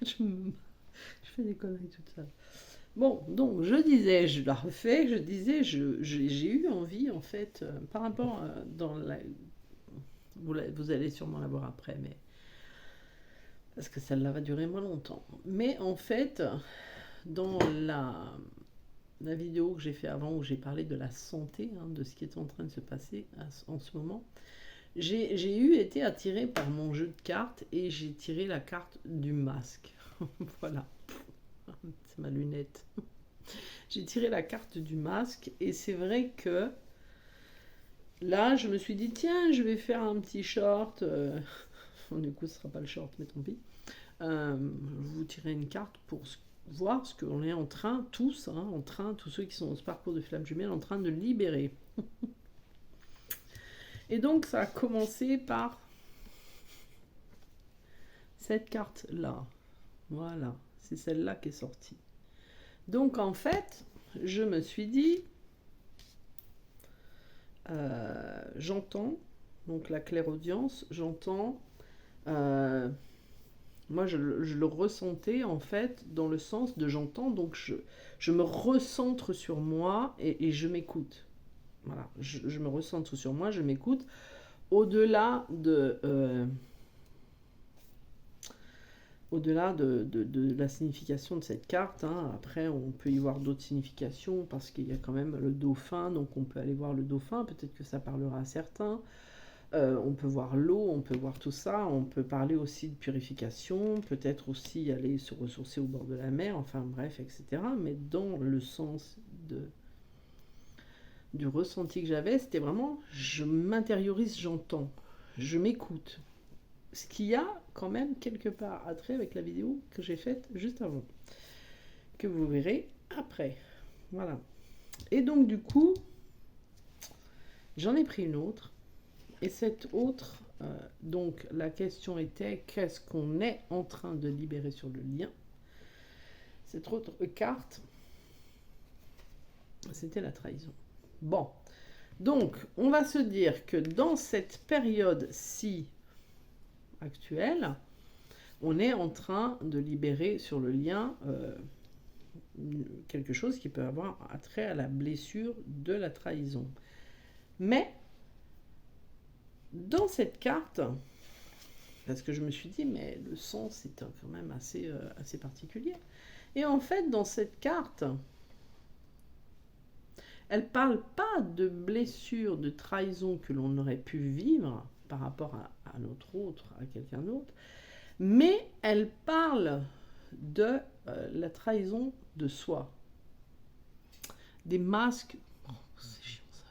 Je, me- je fais des conneries toute seule. Bon, donc je disais, je la refais, je disais, j'ai eu envie en fait, par rapport dans la, vous allez sûrement la voir après, mais parce que celle-là va durer moins longtemps. Mais en fait, dans la vidéo que j'ai fait avant où j'ai parlé de la santé, hein, de ce qui est en train de se passer en ce moment, j'ai eu été attirée par mon jeu de cartes et j'ai tiré la carte du masque. Voilà, c'est ma lunette. J'ai tiré la carte du masque et c'est vrai que là, je me suis dit, tiens, je vais faire un petit short. Du coup, ce sera pas le short, mais tant pis. Vous tirez une carte pour voir ce qu'on est en train, tous, hein, en train, tous ceux qui sont dans ce parcours de flamme jumelle, en train de libérer. Et donc, ça a commencé par cette carte-là. Voilà, c'est celle-là qui est sortie. Donc, en fait, je me suis dit, j'entends, donc la clairaudience, j'entends. euh, Moi, je le ressentais en fait dans le sens de j'entends, donc je me recentre sur moi et je m'écoute. Voilà, je me recentre sur moi, je m'écoute. Au-delà de la signification de cette carte, hein, après on peut y voir d'autres significations parce qu'il y a quand même le dauphin, donc on peut aller voir le dauphin, peut-être que ça parlera à certains. On peut voir l'eau, on peut voir tout ça, on peut parler aussi de purification, peut-être aussi aller se ressourcer au bord de la mer, enfin bref, etc. Mais dans le sens du ressenti que j'avais, c'était vraiment je m'intériorise, j'entends, je m'écoute. Ce qui a quand même quelque part attrait avec la vidéo que j'ai faite juste avant, que vous verrez après. Voilà. Et donc du coup, j'en ai pris une autre. Et cette autre, donc la question était qu'est-ce qu'on est en train de libérer sur le lien. Cette autre carte, c'était la trahison. Bon, donc on va se dire que dans cette période-ci actuelle, on est en train de libérer sur le lien quelque chose qui peut avoir attrait à la blessure de la trahison. Mais dans cette carte, parce que je me suis dit, mais le sens est quand même assez particulier. Et en fait, dans cette carte, elle parle pas de blessure, de trahison que l'on aurait pu vivre par rapport à notre autre, à quelqu'un d'autre, mais elle parle de la trahison de soi. Des masques. Oh, c'est chiant ça.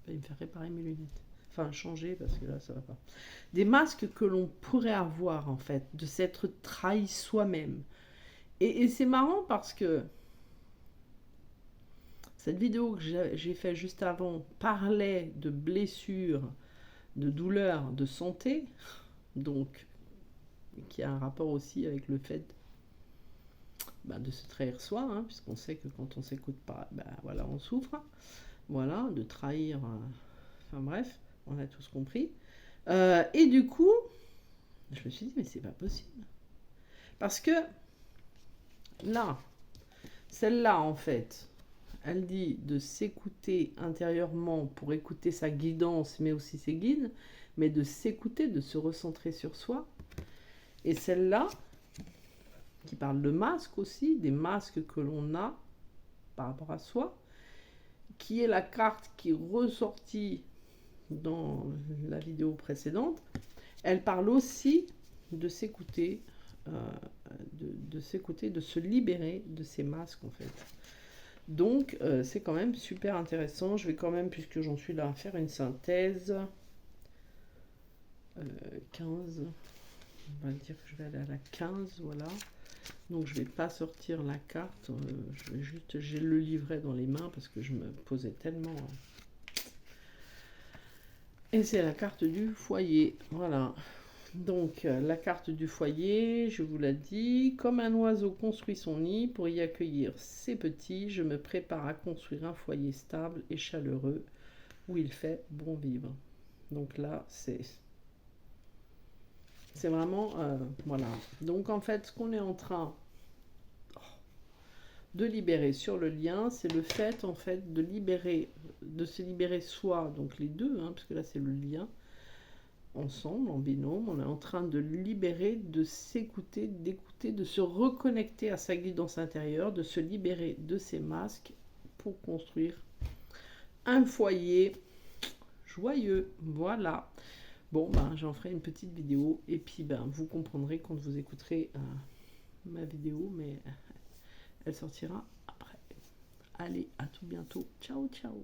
Il va me faire réparer mes lunettes. Enfin, changer parce que là, ça va pas. Des masques que l'on pourrait avoir en fait, de s'être trahi soi-même. Et c'est marrant parce que cette vidéo que j'ai faite juste avant parlait de blessures, de douleurs, de santé, donc qui a un rapport aussi avec le fait de se trahir soi, hein, puisqu'on sait que quand on s'écoute pas, voilà, on souffre, voilà, de trahir, enfin bref, on a tous compris. Et du coup, je me suis dit, mais c'est pas possible. Parce que là, celle-là, en fait, elle dit de s'écouter intérieurement pour écouter sa guidance, mais aussi ses guides, mais de s'écouter, de se recentrer sur soi. Et celle-là, qui parle de masques aussi, des masques que l'on a par rapport à soi, qui est la carte qui est ressortie dans la vidéo précédente, elle parle aussi de s'écouter, euh, de s'écouter, de se libérer de ces masques en fait. Donc c'est quand même super intéressant. Je vais quand même, puisque j'en suis là, faire une synthèse. 15. On va dire que je vais aller à la 15, voilà. Donc je vais pas sortir la carte. Je vais juste, j'ai le livret dans les mains parce que je me posais tellement. Et c'est la carte du foyer, voilà. Donc la carte du foyer, je vous l'ai dit, comme un oiseau construit son nid pour y accueillir ses petits, je me prépare à construire un foyer stable et chaleureux où il fait bon vivre. Donc là, c'est C'est vraiment, voilà. Donc en fait, ce qu'on est en train de libérer sur le lien, c'est le fait en fait de libérer, de se libérer soi, donc les deux, hein, parce que là c'est le lien, ensemble, en binôme, on est en train de libérer, de s'écouter, d'écouter, de se reconnecter à sa guidance intérieure, de se libérer de ses masques pour construire un foyer joyeux. Voilà. Bon, ben, j'en ferai une petite vidéo et puis ben, vous comprendrez quand vous écouterez ma vidéo, mais elle sortira après. Allez, à tout bientôt. Ciao, ciao.